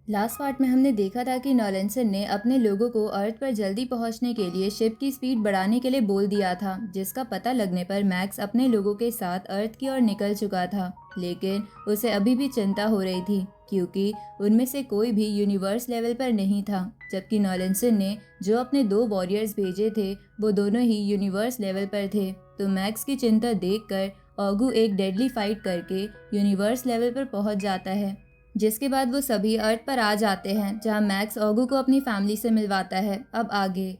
Last part में हमने देखा था कि नॉलेंसन ने अपने लोगों को अर्थ पर जल्दी पहुंचने के लिए शिप की स्पीड बढ़ाने के लिए बोल दिया था, जिसका पता लगने पर मैक्स अपने लोगों के साथ अर्थ की ओर निकल चुका था। लेकिन उसे अभी भी चिंता हो रही थी, क्योंकि उनमें से कोई भी यूनिवर्स लेवल पर नहीं था, जबकि नॉलेंसन ने जो अपने दो वॉरियर्स भेजे थे वो दोनों ही यूनिवर्स लेवल पर थे। तो मैक्स की चिंता देखकर ऑगू एक डेडली फाइट करके यूनिवर्स लेवल पर पहुंच जाता है, जिसके बाद वो सभी अर्थ पर आ जाते हैं, जहां मैक्स ओगू को अपनी फैमिली से मिलवाता है। अब आगे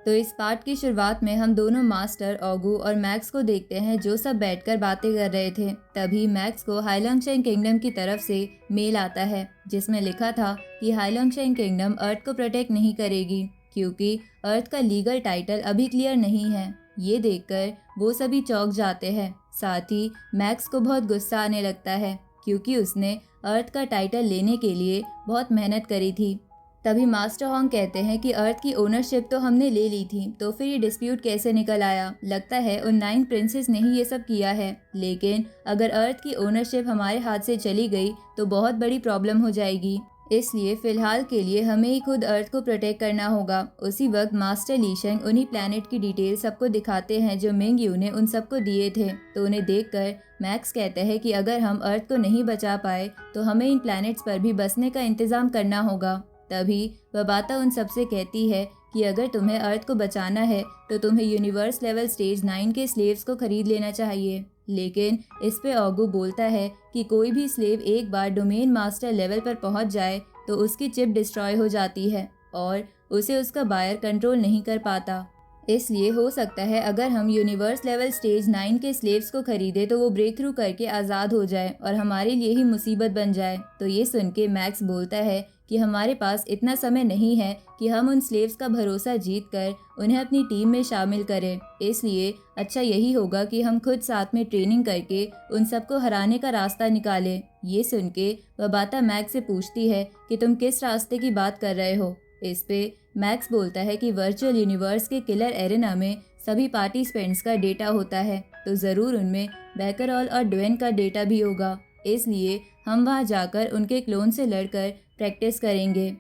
तो इस पार्ट की शुरुआत में हम दोनों मास्टर ओगू और मैक्स को देखते हैं, जो सब बैठकर बातें कर रहे थे। तभी मैक्स को हाइलोंगशेंग किंगडम की तरफ से मेल आता है, जिसमें लिखा था कि हाइलोंगशेंग किंगडम अर्थ को प्रोटेक्ट नहीं करेगी, क्योंकि अर्थ का लीगल टाइटल अभी क्लियर नहीं है। ये देखकर वो सभी चौंक जाते हैं। साथ ही मैक्स को बहुत गुस्सा आने लगता है, क्योंकि उसने अर्थ का टाइटल लेने के लिए बहुत मेहनत करी थी। तभी मास्टर होंग कहते हैं कि अर्थ की ओनरशिप तो हमने ले ली थी, तो फिर ये डिस्प्यूट कैसे निकल आया? लगता है उन 9 प्रिंसेस ने ही ये सब किया है। लेकिन अगर अर्थ की ओनरशिप हमारे हाथ से चली गई तो बहुत बड़ी प्रॉब्लम हो जाएगी, इसलिए फिलहाल के लिए हमें ही खुद अर्थ को प्रोटेक्ट करना होगा। उसी वक्त मास्टर लीशेंग उन्हीं प्लैनेट की डिटेल सबको दिखाते हैं जो मिंग यू ने उन सबको दिए थे। तो उन्हें देखकर मैक्स कहता है कि अगर हम अर्थ को नहीं बचा पाए तो हमें इन प्लैनेट्स पर भी बसने का इंतजाम करना होगा। तभी बबाता उन सबसे कहती है कि अगर तुम्हें अर्थ को बचाना है तो तुम्हें यूनिवर्स लेवल स्टेज 9 के स्लेव्स को खरीद लेना चाहिए। लेकिन इस पे ओगू बोलता है कि कोई भी स्लेव एक बार डोमेन मास्टर लेवल पर पहुंच जाए तो उसकी चिप डिस्ट्रॉय हो जाती है और उसे उसका बायर कंट्रोल नहीं कर पाता। इसलिए हो सकता है अगर हम यूनिवर्स लेवल स्टेज 9 के स्लेव्स को खरीदे तो वो ब्रेक थ्रू करके आज़ाद हो जाए और हमारे लिए ही मुसीबत बन जाए। तो ये सुन के मैक्स बोलता है कि हमारे पास इतना समय नहीं है कि हम उन स्लेव्स का भरोसा जीत कर उन्हें अपनी टीम में शामिल करें, इसलिए अच्छा यही होगा कि हम खुद साथ में ट्रेनिंग करके उन सबको हराने का रास्ता निकालें। ये सुन के बबाता मैक्स से पूछती है कि तुम किस रास्ते की बात कर रहे हो? इस पे मैक्स बोलता है कि वर्चुअल यूनिवर्स के किलर एरेना में सभी पार्टिसिपेंट्स का डेटा होता है, तो ज़रूर उनमें बैकरॉल और ड्वेन का डेटा भी होगा, इसलिए हम वहां जाकर उनके क्लोन से लड़कर प्रैक्टिस करेंगे।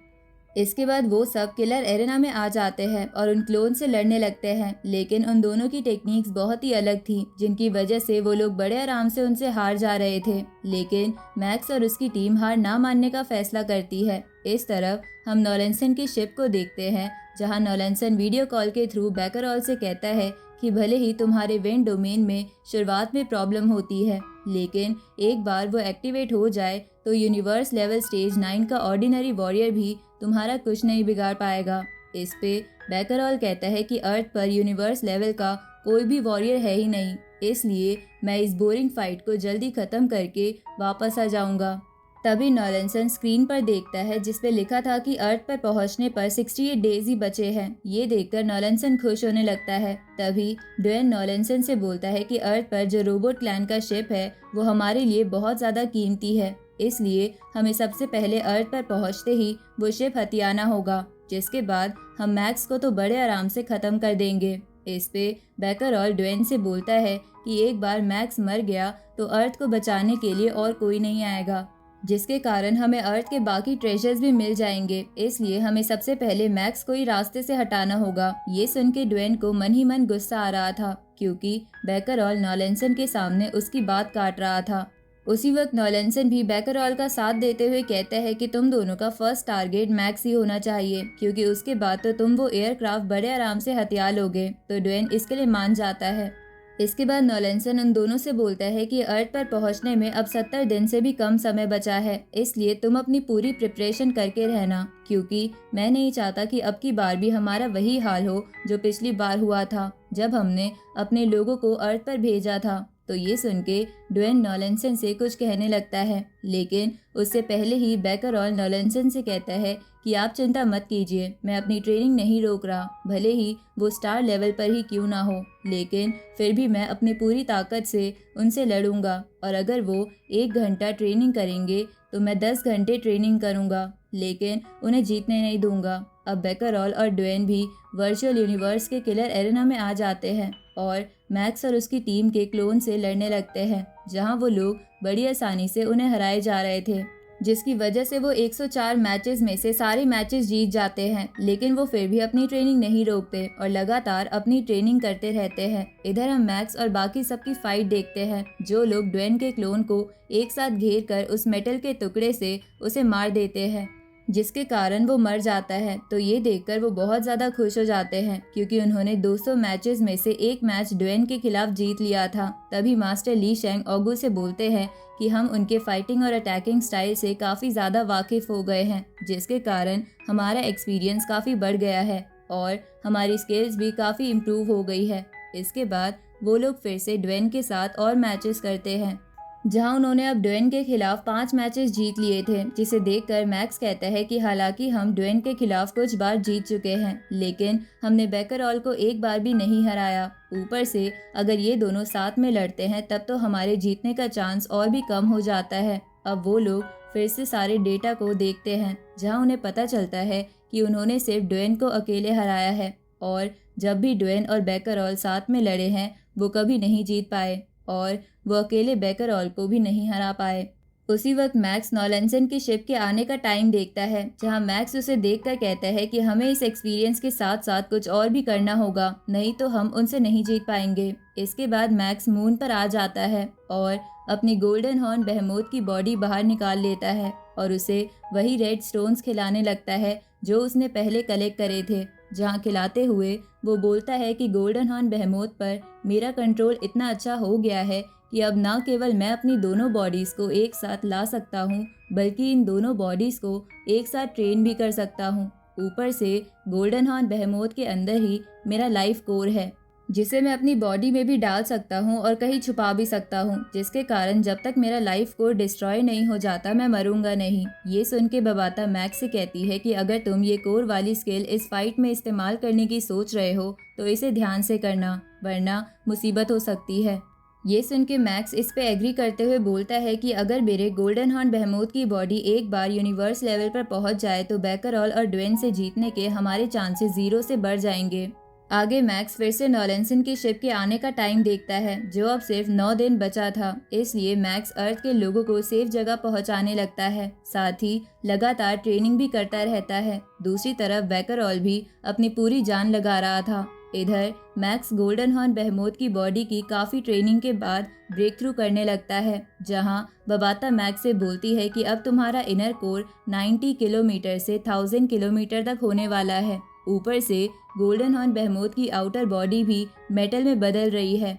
इसके बाद वो सब किलर एरेना में आ जाते हैं और उन क्लोन से लड़ने लगते हैं, लेकिन उन दोनों की टेक्निक्स बहुत ही अलग थी, जिनकी वजह से वो लोग बड़े आराम से उनसे हार जा रहे थे। लेकिन मैक्स और उसकी टीम हार ना मानने का फैसला करती है। इस तरफ हम नॉलेंसन की शिप को देखते हैं, जहां नॉलेंसन वीडियो कॉल के थ्रू बैकरॉल से कहता है कि भले ही तुम्हारे वेन डोमेन में शुरुआत में प्रॉब्लम होती है, लेकिन एक बार वो एक्टिवेट हो जाए तो यूनिवर्स लेवल स्टेज 9 का ऑर्डिनरी वॉरियर भी तुम्हारा कुछ नहीं बिगाड़ पाएगा। इस पे बैकरॉल कहता है कि अर्थ पर यूनिवर्स लेवल का कोई भी वॉरियर है ही नहीं, इसलिए मैं इस बोरिंग फाइट को जल्दी खत्म करके वापस आ जाऊंगा। तभी नॉलेंसन स्क्रीन पर देखता है जिसपे लिखा था कि अर्थ पर पहुंचने पर 68 डेज ही बचे हैं। ये देखकर नॉलेंसन खुश होने लगता है। तभी ड्वेन नॉलेंसन से बोलता है कि अर्थ पर जो रोबोट क्लैन का शिप है वो हमारे लिए बहुत ज़्यादा कीमती है, इसलिए हमें सबसे पहले अर्थ पर पहुंचते ही वो शिप हथियाना होगा, जिसके बाद हम मैक्स को तो बड़े आराम से ख़त्म कर देंगे। इस पे बैकरॉल ड्वेन से बोलता है कि एक बार मैक्स मर गया तो अर्थ को बचाने के लिए और कोई नहीं आएगा, जिसके कारण हमें अर्थ के बाकी ट्रेजर्स भी मिल जाएंगे, इसलिए हमें सबसे पहले मैक्स को ही रास्ते से हटाना होगा। ये सुन के ड्वेन को मन ही मन गुस्सा आ रहा था, क्योंकि बैकरॉल नॉलेंसन के सामने उसकी बात काट रहा था। उसी वक्त नॉलेंसन भी बैकरॉल का साथ देते हुए कहता है कि तुम दोनों का फर्स्ट टारगेट मैक्स ही होना चाहिए, क्योंकि उसके बाद तो तुम वो एयरक्राफ्ट बड़े आराम से हथिया लोगे। तो ड्वेन इसके लिए मान जाता है। इसके बाद नॉलेंसन उन दोनों से बोलता है कि अर्थ पर पहुंचने में अब 70 दिन से भी कम समय बचा है, इसलिए तुम अपनी पूरी प्रिपरेशन करके रहना, क्योंकि मैं नहीं चाहता कि अब की बार भी हमारा वही हाल हो जो पिछली बार हुआ था जब हमने अपने लोगों को अर्थ पर भेजा था। तो ये सुन के ड्वेन नॉलेंसन से कुछ कहने लगता है, लेकिन उससे पहले ही बैकरॉल नॉलेंसन से कहता है कि आप चिंता मत कीजिए, मैं अपनी ट्रेनिंग नहीं रोक रहा, भले ही वो स्टार लेवल पर ही क्यों ना हो, लेकिन फिर भी मैं अपनी पूरी ताकत से उनसे लड़ूंगा, और अगर वो 1 घंटा ट्रेनिंग करेंगे तो मैं 10 घंटे ट्रेनिंग करूंगा, लेकिन उन्हें जीतने नहीं दूंगा। अब बैकरॉल और ड्वेन भी वर्चुअल यूनिवर्स के किलर एरेना में आ जाते हैं और मैक्स और उसकी टीम के क्लोन से लड़ने लगते हैं, जहां वो लोग बड़ी आसानी से उन्हें हराए जा रहे थे। जिसकी वजह से वो 104 मैचेस में से सारे मैचेस जीत जाते हैं। लेकिन वो फिर भी अपनी ट्रेनिंग नहीं रोकते और लगातार अपनी ट्रेनिंग करते रहते हैं। इधर हम मैक्स और बाकी सबकी फाइट देखते हैं, जो लोग ड्वेन के क्लोन को एक साथ घेर कर उस मेटल के टुकड़े से उसे मार देते हैं, जिसके कारण वो मर जाता है। तो ये देखकर वो बहुत ज़्यादा खुश हो जाते हैं, क्योंकि उन्होंने 200 मैचेस में से एक मैच ड्वेन के खिलाफ जीत लिया था। तभी मास्टर ली शेंग ओगू से बोलते हैं कि हम उनके फाइटिंग और अटैकिंग स्टाइल से काफ़ी ज़्यादा वाकिफ़ हो गए हैं, जिसके कारण हमारा एक्सपीरियंस काफ़ी बढ़ गया है और हमारी स्किल्स भी काफ़ी इम्प्रूव हो गई है। इसके बाद वो लोग फिर से ड्वेन के साथ और मैचेस करते हैं, जहां उन्होंने अब ड्वेन के खिलाफ 5 मैचेस जीत लिए थे, जिसे देखकर मैक्स कहता है कि हालांकि हम ड्वेन के खिलाफ कुछ बार जीत चुके हैं, लेकिन हमने बेकरऑल को एक बार भी नहीं हराया। ऊपर से अगर ये दोनों साथ में लड़ते हैं तब तो हमारे जीतने का चांस और भी कम हो जाता है। अब वो लोग फिर से सारे डेटा को देखते हैं, जहाँ उन्हें पता चलता है कि उन्होंने सिर्फ ड्वेन को अकेले हराया है और जब भी ड्वेन और बेकरऑल साथ में लड़े हैं वो कभी नहीं जीत पाए और वो अकेले बेकरऑल को भी नहीं हरा पाए। उसी वक्त मैक्स नॉलेंसन की शिप के आने का टाइम देखता है, जहां मैक्स उसे देखकर कहता है कि हमें इस एक्सपीरियंस के साथ साथ कुछ और भी करना होगा, नहीं तो हम उनसे नहीं जीत पाएंगे। इसके बाद मैक्स मून पर आ जाता है और अपनी गोल्डन हॉर्न बेहेमोथ की बॉडी बाहर निकाल लेता है और उसे वही रेड स्टोन्स खिलाने लगता है जो उसने पहले कलेक्ट करे थे। जहाँ खिलाते हुए वो बोलता है कि गोल्डन हॉर्न बेहेमोथ पर मेरा कंट्रोल इतना अच्छा हो गया है कि अब ना केवल मैं अपनी दोनों बॉडीज़ को एक साथ ला सकता हूँ, बल्कि इन दोनों बॉडीज़ को एक साथ ट्रेन भी कर सकता हूँ। ऊपर से गोल्डन हॉर्न बेहेमोथ के अंदर ही मेरा लाइफ कोर है, जिसे मैं अपनी बॉडी में भी डाल सकता हूँ और कहीं छुपा भी सकता हूँ, जिसके कारण जब तक मेरा लाइफ कोर डिस्ट्रॉय नहीं हो जाता मैं मरूंगा नहीं। ये सुन के बबाता मैक्स से कहती है कि अगर तुम ये कोर वाली स्किल इस फाइट में इस्तेमाल करने की सोच रहे हो तो इसे ध्यान से करना, वरना मुसीबत हो सकती है। ये सुन के मैक्स इस पे एग्री करते हुए बोलता है कि अगर मेरे गोल्डन हॉर्न बेहेमोथ की बॉडी एक बार यूनिवर्स लेवल पर पहुंच जाए तो बेकरऑल और ड्वेन से जीतने के हमारे चांसेस 0 से बढ़ जाएंगे। आगे मैक्स फिर से नॉलेंसन की शिप के आने का टाइम देखता है, जो अब सिर्फ 9 दिन बचा था। इसलिए मैक्स अर्थ के लोगों को सेफ जगह पहुंचाने लगता है, साथ ही लगातार ट्रेनिंग भी करता रहता है। दूसरी तरफ बेकरऑल भी अपनी पूरी जान लगा रहा था। इधर मैक्स गोल्डन हॉर्न बेहेमोथ की बॉडी की काफ़ी ट्रेनिंग के बाद ब्रेक थ्रू करने लगता है, जहां बबाता मैक्स से बोलती है कि अब तुम्हारा इनर कोर 90 किलोमीटर से 1000 किलोमीटर तक होने वाला है। ऊपर से गोल्डन हॉर्न बेहेमोथ की आउटर बॉडी भी मेटल में बदल रही है।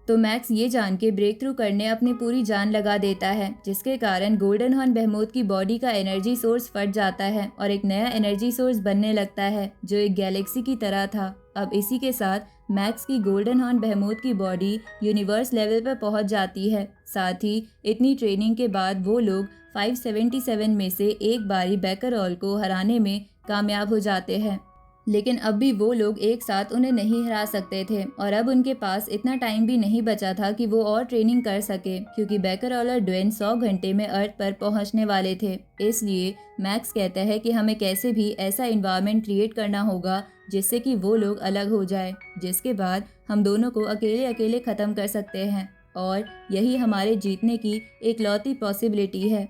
तो मैक्स ये जान के ब्रेक थ्रू करने अपनी पूरी जान लगा देता है, जिसके कारण गोल्डन हॉर्न बेहेमोथ की बॉडी का एनर्जी सोर्स फट जाता है और एक नया एनर्जी सोर्स बनने लगता है, जो एक गैलेक्सी की तरह था। अब इसी के साथ मैक्स की गोल्डन हॉर्न बेहेमोथ की बॉडी यूनिवर्स लेवल पर पहुंच जाती है। साथ ही इतनी ट्रेनिंग के बाद वो लोग 577 में से एक बारी बेकरऑल को हराने में कामयाब हो जाते हैं, लेकिन अब भी वो लोग एक साथ उन्हें नहीं हरा सकते थे और अब उनके पास इतना टाइम भी नहीं बचा था कि वो और ट्रेनिंग कर सके, क्योंकि बेकरऑल और ड्वेन 100 घंटे में अर्थ पर पहुंचने वाले थे। इसलिए मैक्स कहता है कि हमें कैसे भी ऐसा इन्वायरमेंट क्रिएट करना होगा जिससे कि वो लोग अलग हो जाए, जिसके बाद हम दोनों को अकेले अकेले ख़त्म कर सकते हैं और यही हमारे जीतने की एक लौती पॉसिबिलिटी है।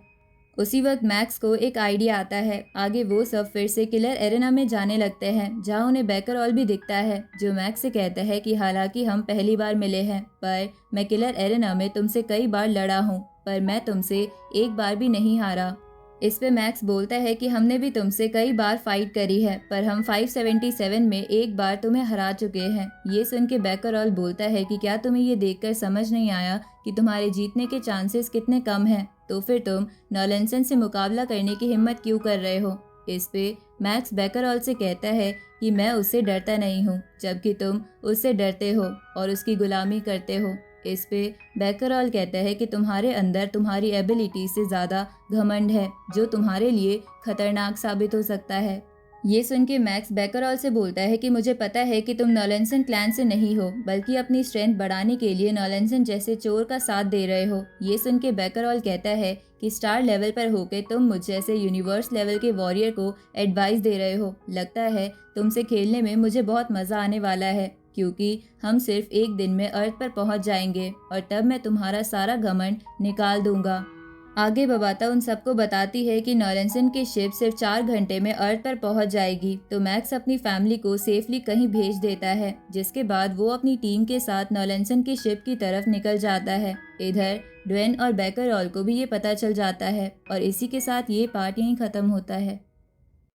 उसी वक्त मैक्स को एक आइडिया आता है। आगे वो सब फिर से किलर एरेना में जाने लगते हैं, जहां उन्हें बेकरऑल भी दिखता है, जो मैक्स से कहता है कि हालांकि हम पहली बार मिले हैं, पर मैं किलर एरेना में तुमसे कई बार लड़ा हूं, पर मैं तुमसे एक बार भी नहीं हारा। इस पे मैक्स बोलता है कि हमने भी तुमसे कई बार फाइट करी है, पर हम 577 में एक बार तुम्हें हरा चुके हैं। ये सुन के बेकरऑल बोलता है कि क्या तुम्हें ये देखकर समझ नहीं आया कि तुम्हारे जीतने के चांसेस कितने कम हैं? तो फिर तुम नॉलेंसन से मुकाबला करने की हिम्मत क्यों कर रहे हो? इस पे मैक्स बेकरऑल से कहता है कि मैं उससे डरता नहीं हूँ, जबकि तुम उससे डरते हो और उसकी गुलामी करते हो। इस पे बेकरऑल कहता है कि तुम्हारे अंदर तुम्हारी एबिलिटी से ज़्यादा घमंड है, जो तुम्हारे लिए खतरनाक साबित हो सकता है। ये सुन के मैक्स बेकरऑल से बोलता है कि मुझे पता है कि तुम नॉलेंसन क्लैन से नहीं हो, बल्कि अपनी स्ट्रेंथ बढ़ाने के लिए नॉलेंसन जैसे चोर का साथ दे रहे हो। ये सुन के बेकरऑल कहता है कि स्टार लेवल पर होकर तुम मुझ जैसे यूनिवर्स लेवल के वॉरियर को एडवाइस दे रहे हो। लगता है तुमसे खेलने में मुझे बहुत मज़ा आने वाला है, क्योंकि हम सिर्फ एक दिन में अर्थ पर पहुंच जाएंगे और तब मैं तुम्हारा सारा घमंड निकाल दूंगा। आगे बबाता उन सबको बताती है कि नॉलेंसन की शिप सिर्फ 4 घंटे में अर्थ पर पहुंच जाएगी, तो मैक्स अपनी फैमिली को सेफली कहीं भेज देता है, जिसके बाद वो अपनी टीम के साथ नॉलेंसन की शिप की तरफ निकल जाता है। इधर ड्वेन और बेकर ऑल को भी ये पता चल जाता है और इसी के साथ ये पार्ट यहीं खत्म होता है।